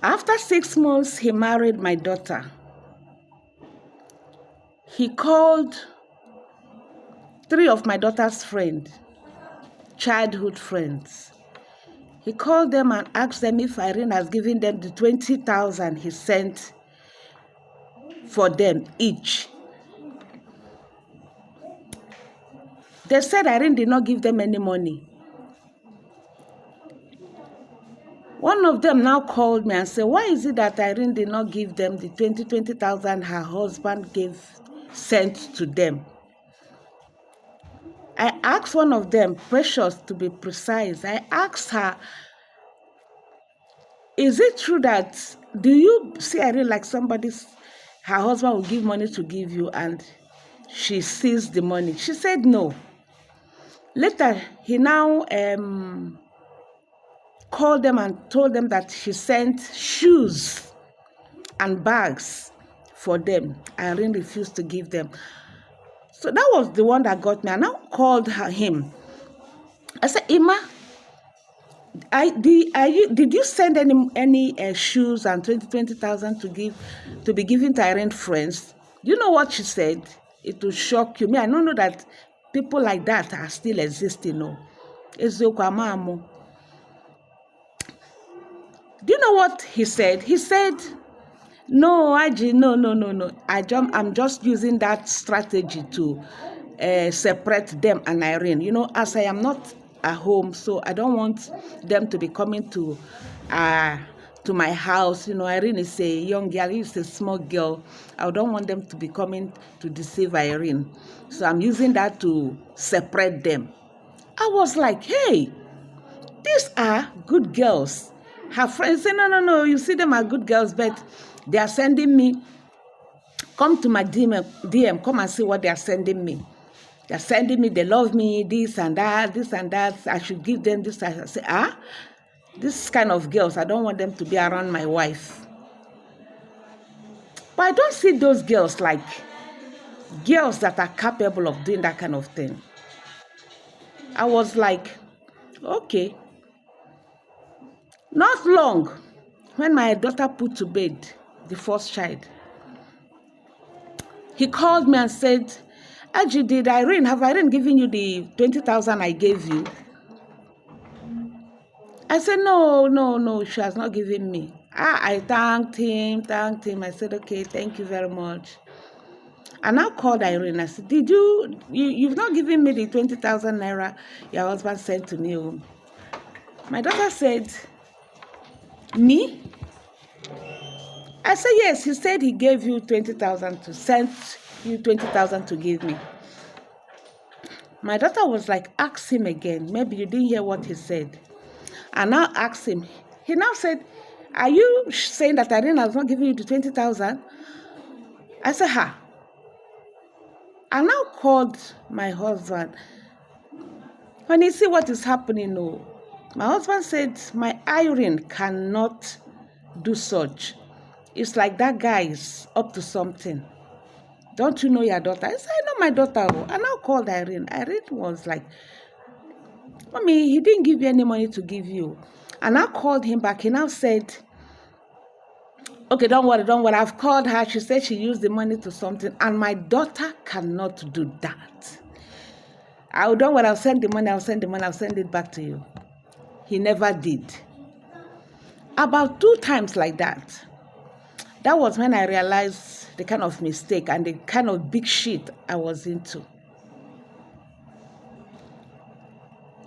After 6 months, he married my daughter. He called 3 of my daughter's friends, childhood friends. He called them and asked them if Irene has given them the 20,000 he sent for them each. They said Irene did not give them any money. One of them now called me and said, why is it that Irene did not give them the 20,000 her husband sent to them? I asked one of them, Precious to be precise, I asked her, is it true that, do you see Irene like her husband will give money to give you and she sees the money? She said no. Later, he now called them and told them that she sent shoes and bags for them. Irene refused to give them. So that was the one that got me. I now called him. I said, Ima, did you send any shoes and 20,000 to be given to Irene friends? You know what she said? It will shock you. Me, I don't know that people like that are still existing. No. Do you know what he said? He said, no, Aji, no. I'm just using that strategy to separate them and Irene. You know, as I am not at home, so I don't want them to be coming to my house. You know, Irene is a young girl, is a small girl. I don't want them to be coming to deceive Irene. So I'm using that to separate them. I was like, hey, these are good girls. Her friends say, no, you see them are good girls, but they are sending me, come to my DM, come and see what they are sending me. They are sending me, they love me, this and that, I should give them this. I say, this kind of girls, I don't want them to be around my wife. But I don't see those girls like girls that are capable of doing that kind of thing. I was like, okay. Not long, when my daughter put to bed the first child, he called me and said, Aji, have Irene given you the 20,000 I gave you? I said, no, she has not given me. I thanked him. I said, okay, thank you very much. I now called Irene. I said, you've not given me the 20,000 naira your husband sent to me? My daughter said, me? I said, yes, he said he gave you 20,000 to send you 20,000 to give me. My daughter was like, ask him again. Maybe you didn't hear what he said. I now asked him. He now said, are you saying that Irene has not given you the 20,000? I said, I now called my husband. When you see what is happening, my husband said, my Irene cannot do such. It's like that guy is up to something. Don't you know your daughter? I said, I know my daughter. I now called Irene. Irene was like, Mommy, he didn't give you any money to give you. And I called him back. He now said, okay, don't worry. I've called her. She said she used the money to something. And my daughter cannot do that. Don't worry, I'll send the money. I'll send it back to you. He never did. About 2 times like that. That was when I realized the kind of mistake and the kind of big shit I was into.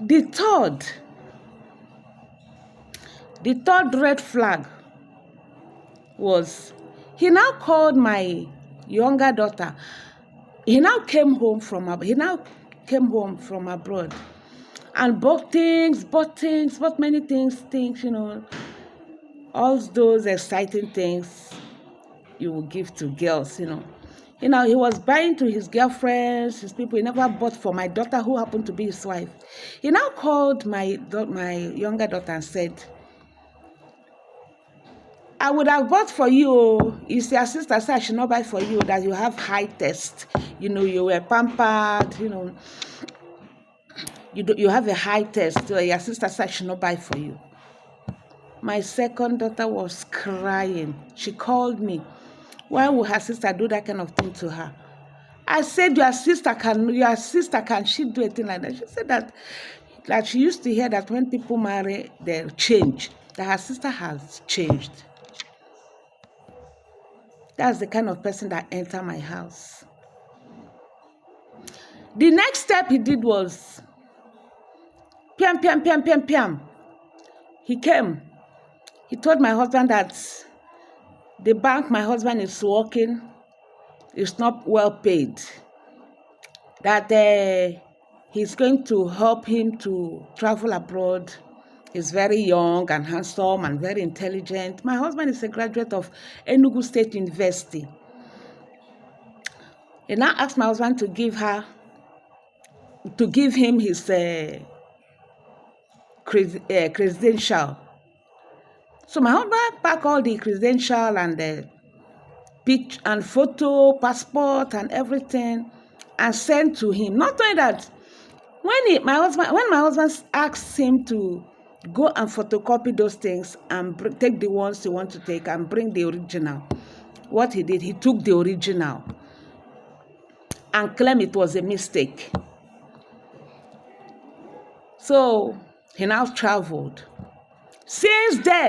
The third red flag was, he now called my younger daughter. He now came home from abroad and bought many things, you know, all those exciting things you will give to girls, you know. He was buying to his girlfriends, his people. He never bought for my daughter, who happened to be his wife. He now called my younger daughter and said, I would have bought for you. It's your sister said I should not buy for you, that you have high test. You know, you were pampered, you know. You have a high test. So your sister said I should not buy for you. My second daughter was crying. She called me. Why would her sister do that kind of thing to her? I said, your sister can she do a thing like that? She said that she used to hear that when people marry, they change. That her sister has changed. That's the kind of person that entered my house. The next step he did was, piam, piam, piam, piam, piam. He came. He told my husband that the bank my husband is working is not well paid. That he's going to help him to travel abroad. He's very young and handsome and very intelligent. My husband is a graduate of Enugu State University. He now asked my husband to give him his credential. So my husband packed all the credential and the picture and photo, passport and everything, and sent to him. Not only that, when my husband asked him to go and photocopy those things and take the ones he wants to take and bring the original, what he did, he took the original and claimed it was a mistake. So he now traveled. Since then,